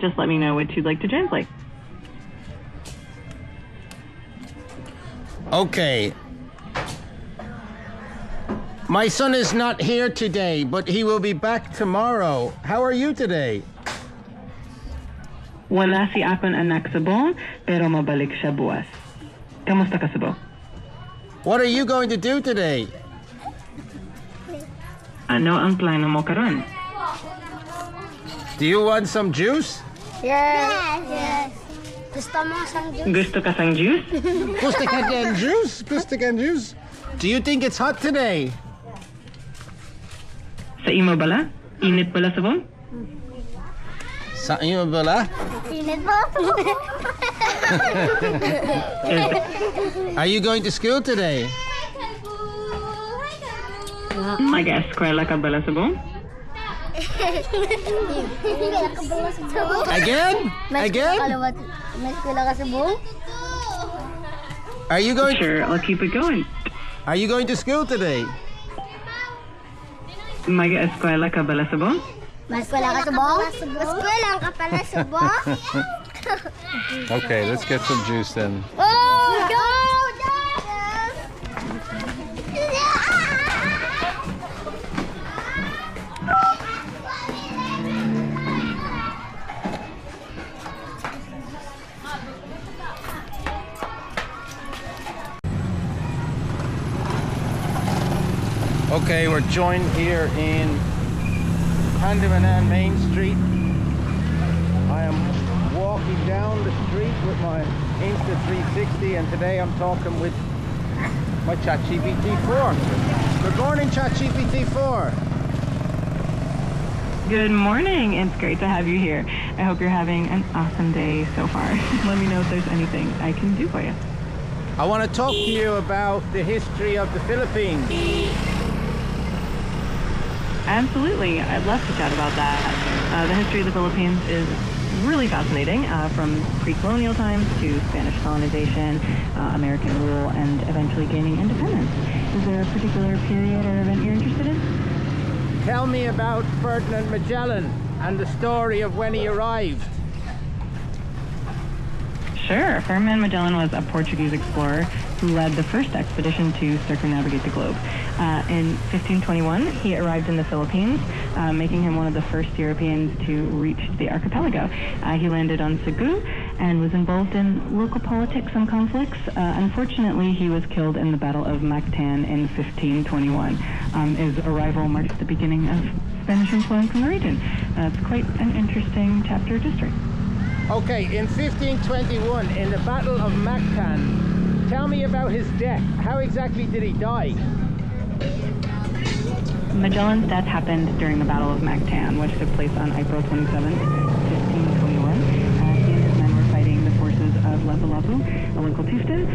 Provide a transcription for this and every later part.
Just let me know what you'd like to translate. Okay. My son is not here today, but he will be back tomorrow. How are you today? Wala si akong anak sa buong, pero mabalik siya buwas. Kamusta ka sa buong? What are you going to do today? Ano ang plano mo karon? Do you want some juice? Yes. Gusto mo sang juice? Gusto ka sang juice? Gusto ka ng juice? Gusto ka ng juice? Do you think it's hot today? Sa imo bala? Init pala sa buong? Sa iyo bala? Init po. Are you going to school today? Mag-eskwela ka bala sa buong? Again? Again? May eskwela ka sa buong? Are you going? Sure, I'll keep it going. Are you going to school today? Mag-eskwela ka bala sa buong? May eskwela ka sa buong? Eskwela ka pala sa buong? Okay, let's get some juice then. Oh, go! Okay, we're joined here in Pandimanan Main Street. I am walking down the street with my Insta360 and today I'm talking with my ChaptGPT 4. Good morning, ChaptGPT 4. Good morning. It's great to have you here. I hope you're having an awesome day so far. Let me know if there's anything I can do for you. I want to talk to you about the history of the Philippines. Absolutely. I'd love to chat about that. The history of the Philippines is really fascinating, from pre-colonial times to Spanish colonization, American rule, and eventually gaining independence. Is there a particular period or event you're interested in? Tell me about Ferdinand Magellan and the story of when he arrived. Sure. Ferdinand Magellan was a Portuguese explorer who led the first expedition to circumnavigate the globe. In 1521, he arrived in the Philippines, making him one of the first Europeans to reach the archipelago. He landed on Cebu and was involved in local politics and conflicts. Unfortunately, he was killed in the Battle of Mactan in 1521. His arrival marks the beginning of Spanish influence in the region. It's quite an interesting chapter of history. Okay, in 1521, in the Battle of Mactan, tell me about his death. How exactly did he die? Magellan's death happened during the Battle of Mactan, which took place on April 27, 1521. He and his men were fighting the forces of Lapu-Lapu, a local chieftain.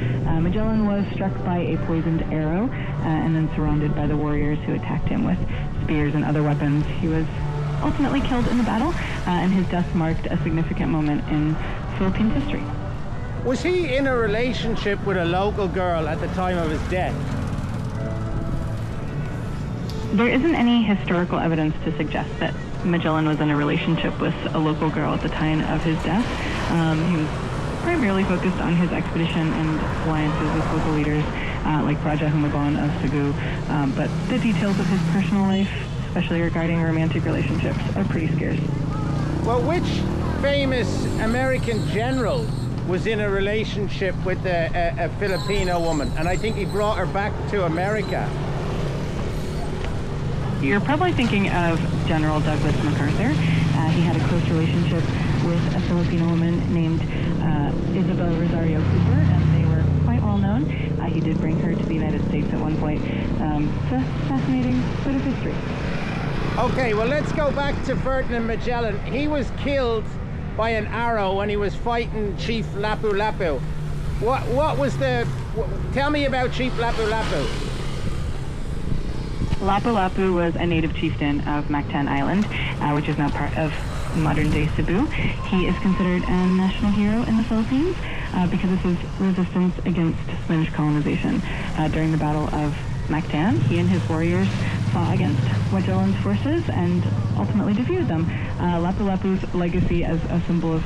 Magellan was struck by a poisoned arrow and then surrounded by the warriors who attacked him with spears and other weapons. He was ultimately killed in the battle, and his death marked a significant moment in Philippine history. Was he in a relationship with a local girl at the time of his death? There isn't any historical evidence to suggest that Magellan was in a relationship with a local girl at the time of his death. He was primarily focused on his expedition and alliances with local leaders like Raja Humabon of Cebu, but the details of his personal life, especially regarding romantic relationships, are pretty scarce. Well, which famous American general was in a relationship with a Filipino woman? And I think he brought her back to America. You're probably thinking of General Douglas MacArthur. He had a close relationship with a Filipino woman named Isabel Rosario Cooper, and they were quite well known. He did bring her to the United States at one point. It's a fascinating bit of history. Okay, well, let's go back to Ferdinand Magellan. He was killed by an arrow when he was fighting Chief Lapu-Lapu. What was the... Tell me about Chief Lapu-Lapu. Lapu-Lapu was a native chieftain of Mactan Island, which is now part of modern-day Cebu. He is considered a national hero in the Philippines because of his resistance against Spanish colonization. During the Battle of Mactan, he and his warriors fought against Magellan's forces and ultimately defeated them. Lapu-Lapu's legacy as a symbol of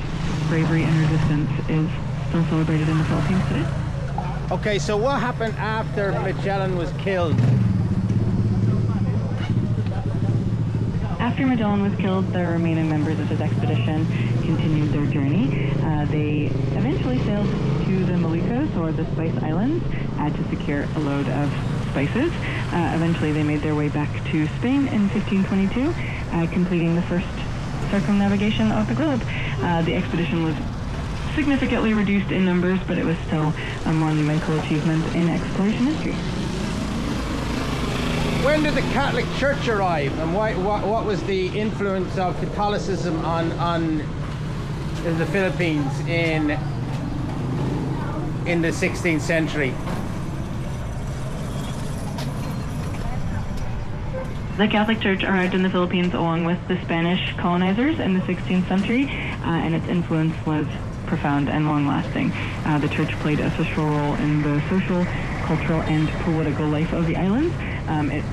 bravery and resistance is still celebrated in the Philippines today. Okay, so what happened after Magellan was killed? After Magellan was killed, the remaining members of his expedition continued their journey. They eventually sailed to the Moluccas, or the Spice Islands, to secure a load of spices. Eventually they made their way back to Spain in 1522, completing the first circumnavigation of the globe. The expedition was significantly reduced in numbers, but it was still a monumental achievement in exploration history. When did the Catholic Church arrive, and what was the influence of Catholicism on the Philippines in the 16th century? The Catholic Church arrived in the Philippines along with the Spanish colonizers in the 16th century, and its influence was profound and long-lasting. The church played a central role in the social, cultural, and political life of the islands. It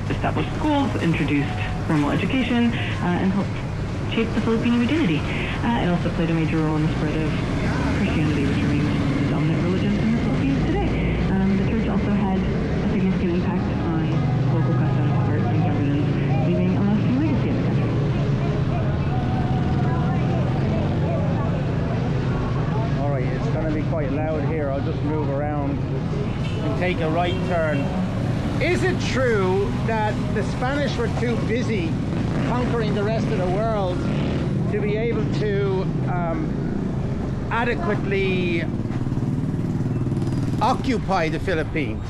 established schools, introduced formal education, and helped shape the Filipino identity. It also played a major role in the spread of Christianity, which remains the dominant religion in the Philippines today. The church also had a significant impact on local customs, art, and governance, leaving a lasting legacy in the country. All right, it's going to be quite loud here. I'll just move around and take a right turn. Is it true that the Spanish were too busy conquering the rest of the world to be able to adequately occupy the Philippines?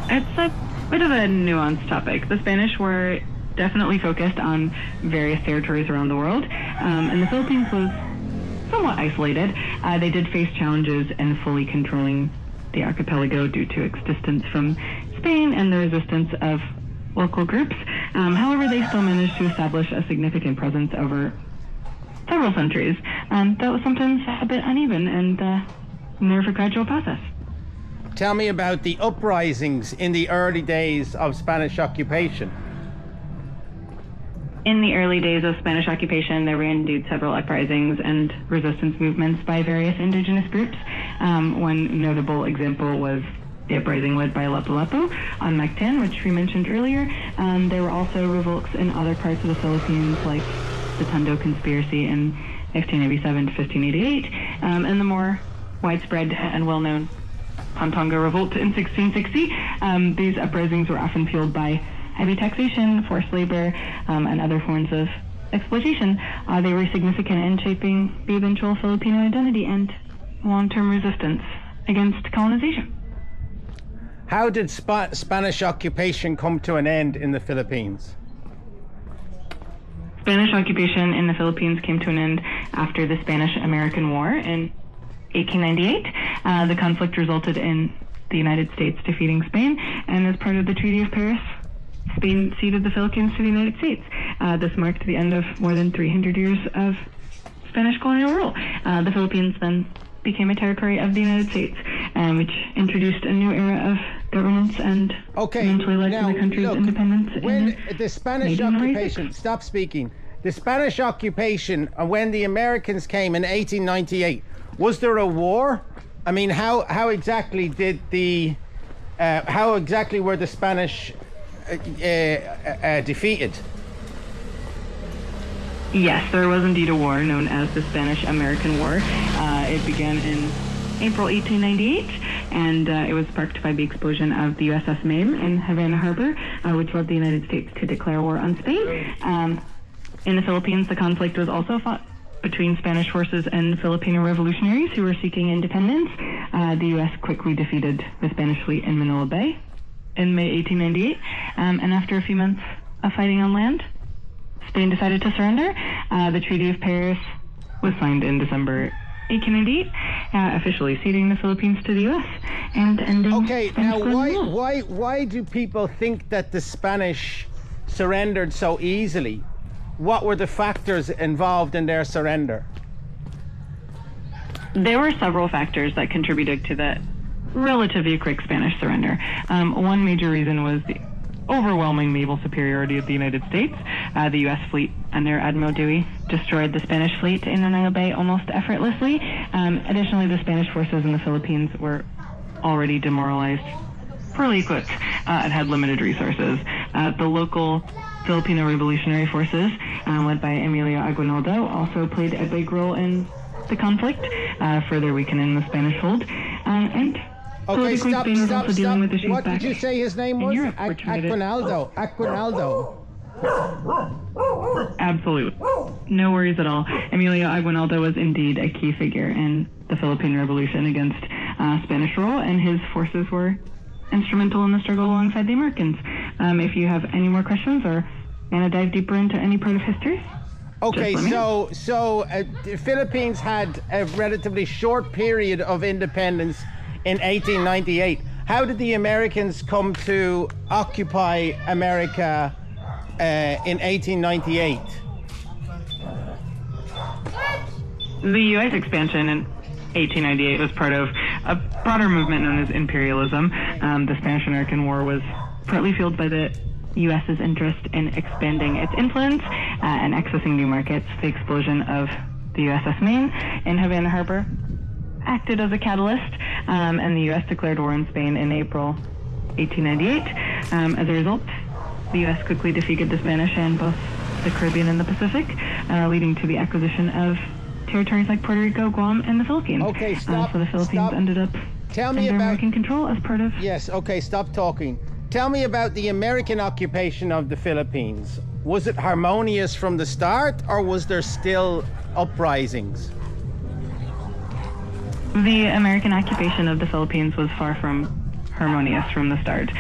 It's a bit of a nuanced topic. The Spanish were definitely focused on various territories around the world, and the Philippines was somewhat isolated. They did face challenges in fully controlling the archipelago due to its distance from Spain and the resistance of local groups. However, they still managed to establish a significant presence over several centuries. That was sometimes a bit uneven and more of a gradual process. Tell me about the uprisings in the early days of Spanish occupation. In the early days of Spanish occupation, there were indeed several uprisings and resistance movements by various indigenous groups. One notable example was the uprising led by Lapu-Lapu on Mactan, which we mentioned earlier. There were also revolts in other parts of the Philippines, like the Tondo Conspiracy in 1587 to 1588, and the more widespread and well-known Pampanga Revolt in 1660. These uprisings were often fueled by heavy taxation, forced labor, and other forms of exploitation. They were significant in shaping the eventual Filipino identity and long-term resistance against colonization. How did Spanish occupation come to an end in the Philippines? Spanish occupation in the Philippines came to an end after the Spanish-American War in 1898. The conflict resulted in the United States defeating Spain, and as part of the Treaty of Paris, Spain ceded the Philippines to the United States. This marked the end of more than 300 years of Spanish colonial rule. The Philippines then became a territory of the United States, which introduced a new era of governance and eventually led to the country's independence. When the Spanish occupation, stop speaking. The Spanish occupation, when the Americans came in 1898, was there a war? I mean, how exactly did how exactly were the Spanish defeated? Yes, there was indeed a war known as the Spanish-American War. It began in April 1898, and it was sparked by the explosion of the USS Maine in Havana Harbor, which led the United States to declare war on Spain. In the Philippines, the conflict was also fought between Spanish forces and Filipino revolutionaries who were seeking independence. The U.S. quickly defeated the Spanish fleet in Manila Bay in May 1898, and after a few months of fighting on land, Spain decided to surrender. The Treaty of Paris was signed in December 1898, officially ceding the Philippines to the U.S. and ending Okay, Spanish now colonial rule. why do people think that the Spanish surrendered so easily? What were the factors involved in their surrender? There were several factors that contributed to the relatively quick Spanish surrender. One major reason was the overwhelming naval superiority of the United States. The U.S. fleet under Admiral Dewey destroyed the Spanish fleet in Manila Bay almost effortlessly. Additionally, the Spanish forces in the Philippines were already demoralized, poorly equipped, and had limited resources. The local Filipino revolutionary forces, led by Emilio Aguinaldo, also played a big role in the conflict, further weakening the Spanish hold. And Okay, politically, stop, Spain was stop, also dealing with stop. issues What back did you say his name in was? Europe, which made it- Aguinaldo. Aguinaldo. Absolutely. No worries at all. Emilio Aguinaldo was indeed a key figure in the Philippine Revolution against Spanish rule, and his forces were instrumental in the struggle alongside the Americans. If you have any more questions or want to dive deeper into any part of history, Okay, just let me know. so the Philippines had a relatively short period of independence in 1898. How did the Americans come to occupy America in 1898? The U.S. expansion in 1898 was part of a broader movement known as imperialism. The Spanish-American War was partly fueled by the U.S.'s interest in expanding its influence and accessing new markets. The explosion of the USS Maine in Havana Harbor acted as a catalyst, and the U.S. declared war on Spain in April 1898. As a result, the U.S. quickly defeated the Spanish in both the Caribbean and the Pacific, leading to the acquisition of territories like Puerto Rico, Guam, and the Philippines. Okay, stop. So the Philippines stop. ended up Tell me under about. American control as part of... Yes. Okay. Stop talking. Tell me about the American occupation of the Philippines. Was it harmonious from the start, or was there still uprisings? The American occupation of the Philippines was far from harmonious from the start.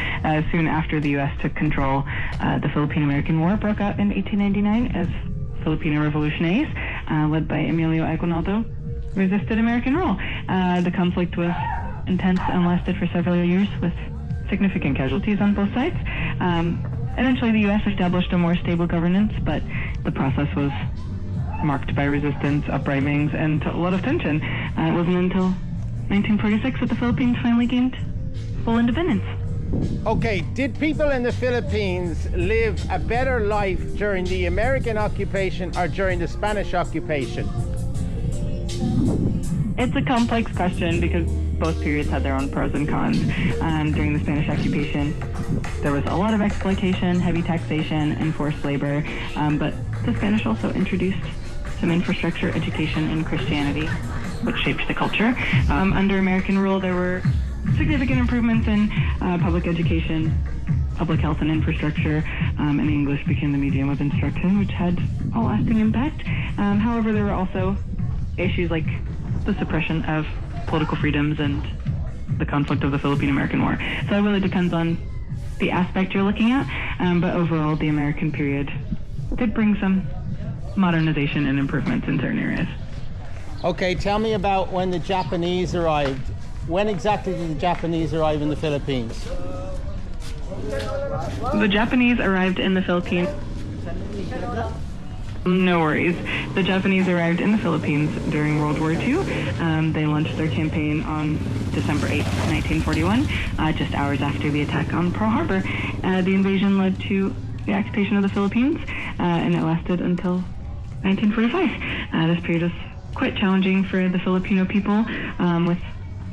Soon after the U.S. took control, the Philippine-American War broke out in 1899 as Filipino revolutionaries, led by Emilio Aguinaldo, resisted American rule. The conflict was intense and lasted for several years with significant casualties on both sides. Eventually, the U.S. established a more stable governance, but the process was marked by resistance, uprisings, and a lot of tension. It wasn't until 1946 that the Philippines finally gained full independence. Okay, did people in the Philippines live a better life during the American occupation or during the Spanish occupation? It's a complex question because both periods had their own pros and cons. During the Spanish occupation, there was a lot of exploitation, heavy taxation, and forced labor, but the Spanish also introduced some infrastructure, education, and Christianity, which shaped the culture. Under American rule, there were significant improvements in public education, public health, and infrastructure, and English became the medium of instruction, which had a lasting impact. However, there were also issues like the suppression of political freedoms and the conflict of the Philippine-American War. So it really depends on the aspect you're looking at, but overall, the American period did bring some modernization and improvements in certain areas. Okay, tell me about when the Japanese arrived. When exactly did the Japanese arrive in the Philippines? The Japanese arrived in the Philippines. No worries. The Japanese arrived in the Philippines during World War II. They launched their campaign on December 8, 1941, just hours after the attack on Pearl Harbor. The invasion led to the occupation of the Philippines, and it lasted until 1945. This period was quite challenging for the Filipino people, with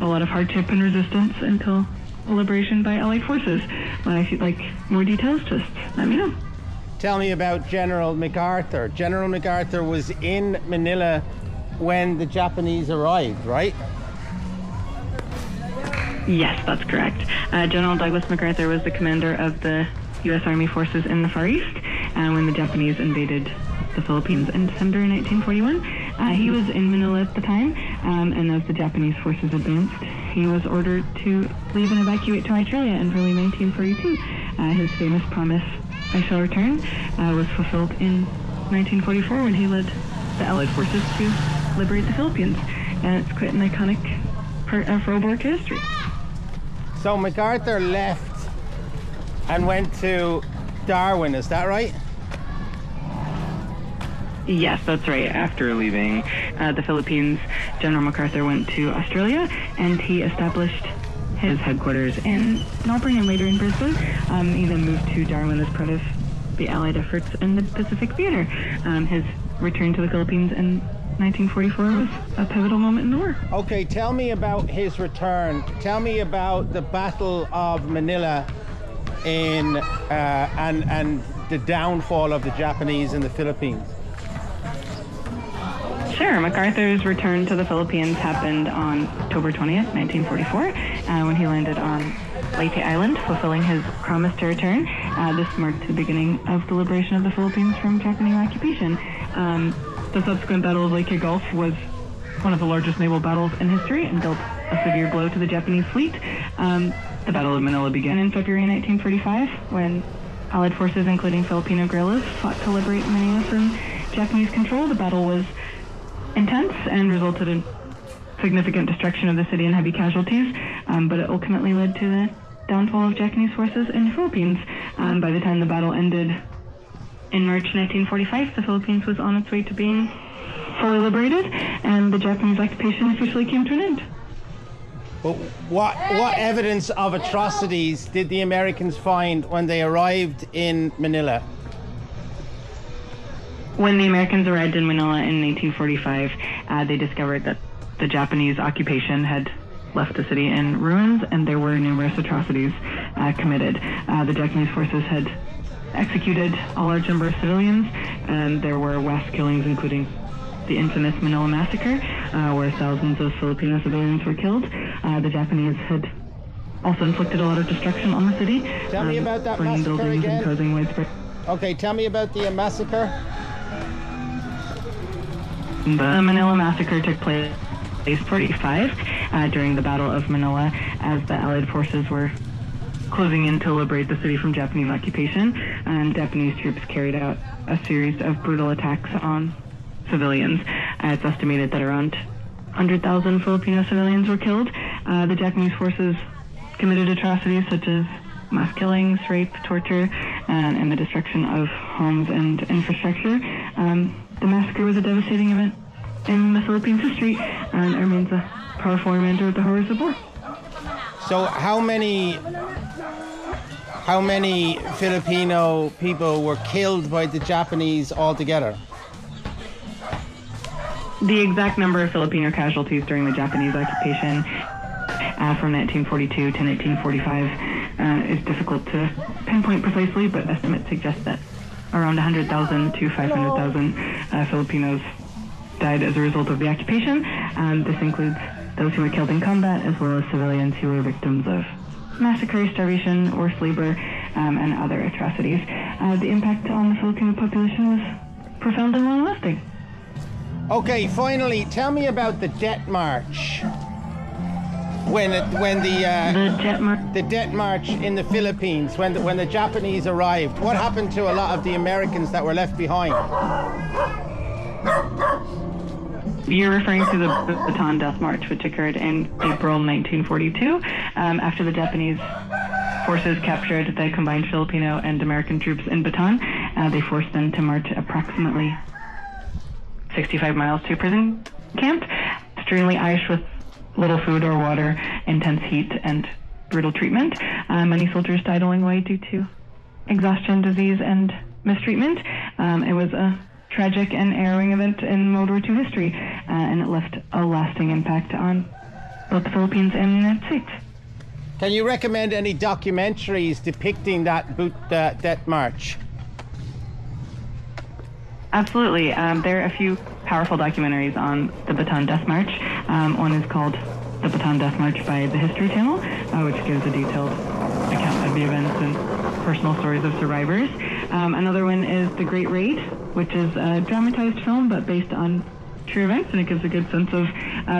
a lot of hardship and resistance until liberation by Allied forces. If you'd like more details, just let me know. Tell me about General MacArthur. General MacArthur was in Manila when the Japanese arrived, right? Yes, that's correct. General Douglas MacArthur was the commander of the U.S. Army forces in the Far East when the Japanese invaded the Philippines in December 1941. He was in Manila at the time, and as the Japanese forces advanced, he was ordered to leave and evacuate to Australia in early 1942. His famous promise, "I shall return," was fulfilled in 1944 when he led the Allied forces to liberate the Philippines. And it's quite an iconic part of World War II history. So MacArthur left and went to Darwin, is that right? Yes, that's right. After leaving the Philippines, General MacArthur went to Australia, and he established his headquarters in Melbourne and later in Brisbane. He then moved to Darwin as part of the Allied efforts in the Pacific Theater. His return to the Philippines in 1944 was a pivotal moment in the war. Okay, tell me about his return. Tell me about the Battle of Manila and the downfall of the Japanese in the Philippines. Sure. MacArthur's return to the Philippines happened on October 20th, 1944, when he landed on Leyte Island, fulfilling his promise to return. This marked the beginning of the liberation of the Philippines from Japanese occupation. The subsequent Battle of Leyte Gulf was one of the largest naval battles in history and dealt a severe blow to the Japanese fleet. The Battle of Manila began in February 1945 when Allied forces, including Filipino guerrillas, fought to liberate Manila from Japanese control. The battle was intense and resulted in significant destruction of the city and heavy casualties, but it ultimately led to the downfall of Japanese forces in the Philippines. By the time the battle ended in March 1945, the Philippines was on its way to being fully liberated, and the Japanese occupation officially came to an end. But what evidence of atrocities did the Americans find when they arrived in Manila? When the Americans arrived in Manila in 1945, they discovered that the Japanese occupation had left the city in ruins, and there were numerous atrocities committed. The Japanese forces had executed a large number of civilians, and there were mass killings, including the infamous Manila Massacre, where thousands of Filipino civilians were killed. The Japanese had also inflicted a lot of destruction on the city. Tell me about that burning massacre buildings again. and causing widespread. Okay, tell me about the massacre. The Manila Massacre took place in 1945 during the Battle of Manila, as the Allied forces were closing in to liberate the city from Japanese occupation, and Japanese troops carried out a series of brutal attacks on civilians. It's estimated that around 100,000 Filipino civilians were killed. The Japanese forces committed atrocities such as mass killings, rape, torture, and the destruction of homes and infrastructure. The massacre was a devastating event in the Philippines history, and it remains a powerful reminder of the horrors of war. So how many Filipino people were killed by the Japanese altogether? The exact number of Filipino casualties during the Japanese occupation from 1942 to 1945 is difficult to pinpoint precisely, but estimates suggest that around 100,000 to 500,000 Filipinos died as a result of the occupation. This includes those who were killed in combat, as well as civilians who were victims of massacre, starvation, forced labor, and other atrocities. The impact on the Filipino population was profound and long-lasting. Okay, finally, tell me about the Debt March. When the Debt March in the Philippines, when the Japanese arrived, what happened to a lot of the Americans that were left behind? You're referring to the Bataan Death March, which occurred in April 1942, after the Japanese forces captured the combined Filipino and American troops in Bataan. They forced them to march approximately 65 miles to a prison camp, extremely ice with little food or water, intense heat, and brutal treatment. Many soldiers died along the way due to exhaustion, disease, and mistreatment. It was a tragic and harrowing event in World War II history, and it left a lasting impact on both the Philippines and the United States. Can you recommend any documentaries depicting that Debt March? Absolutely. There are a few powerful documentaries on the Bataan Death March. One is called The Bataan Death March by the History Channel, which gives a detailed account of the events and personal stories of survivors. Another one is The Great Raid, which is a dramatized film but based on true events, and it gives a good sense of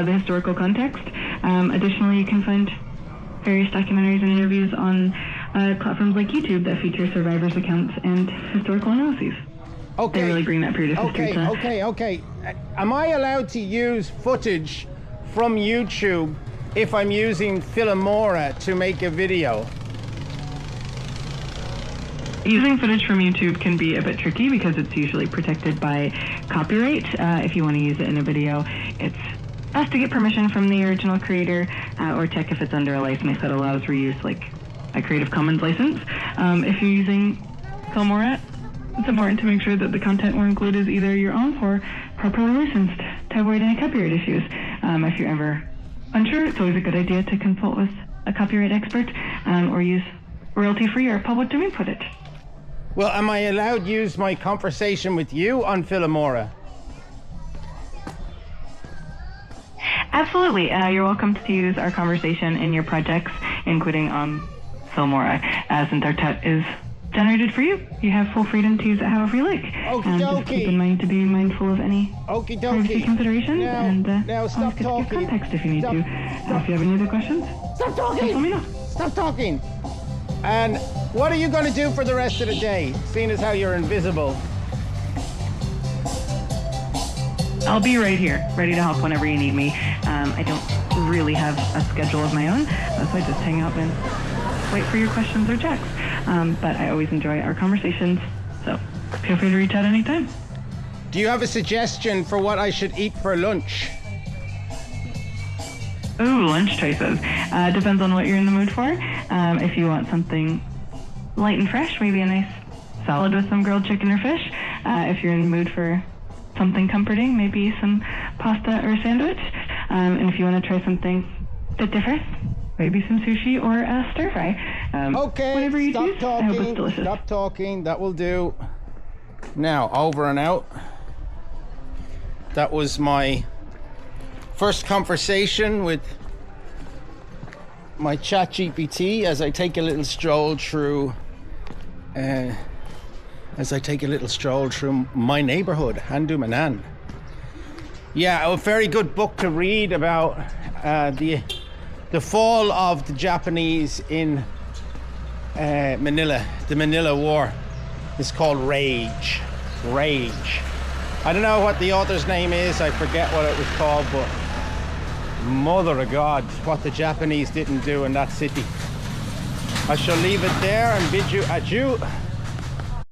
the historical context. Additionally, you can find various documentaries and interviews on platforms like YouTube that feature survivors' accounts and historical analyses. Okay. They really bring that period of history to... Okay. Am I allowed to use footage from YouTube if I'm using Filmora to make a video? Using footage from YouTube can be a bit tricky because it's usually protected by copyright. If you want to use it in a video, it's ask to get permission from the original creator, or check if it's under a license that allows reuse, like a Creative Commons license. If you're using Filmora, it's important to make sure that the content we're included is either your own or properly licensed to avoid any copyright issues. If you're ever unsure, it's always a good idea to consult with a copyright expert, or use royalty-free or public domain footage. Well, am I allowed to use my conversation with you on Filmora? Absolutely. You're welcome to use our conversation in your projects, including on Filmora. Since our chat is generated for you, you have full freedom to use it however you like. Just keep in mind to be mindful of any privacy considerations, now stop always get talking. Context if you need to. If you have any other questions, Stop talking! just let me know. Stop talking! And what are you going to do for the rest of the day, seeing as how you're invisible? I'll be right here, ready to help whenever you need me. I don't really have a schedule of my own, so I just hang out and wait for your questions or checks. But I always enjoy our conversations, so feel free to reach out anytime. Do you have a suggestion for what I should eat for lunch? Ooh, lunch choices. Depends on what you're in the mood for. If you want something light and fresh, maybe a nice salad with some grilled chicken or fish. If you're in the mood for something comforting, maybe some pasta or a sandwich. And if you want to try something a bit different, maybe some sushi or a stir fry. Okay, whatever you stop choose, talking. I hope it's delicious. Stop talking. That will do. Now, over and out. That was my first conversation with my ChatGPT as I take a little stroll through my neighborhood, Handumanan. Yeah, a very good book to read about the fall of the Japanese in Manila, the Manila War. It's called Rage. I don't know what the author's name is, I forget what it was called, but mother of God, what the Japanese didn't do in that city. I shall leave it there and bid you adieu.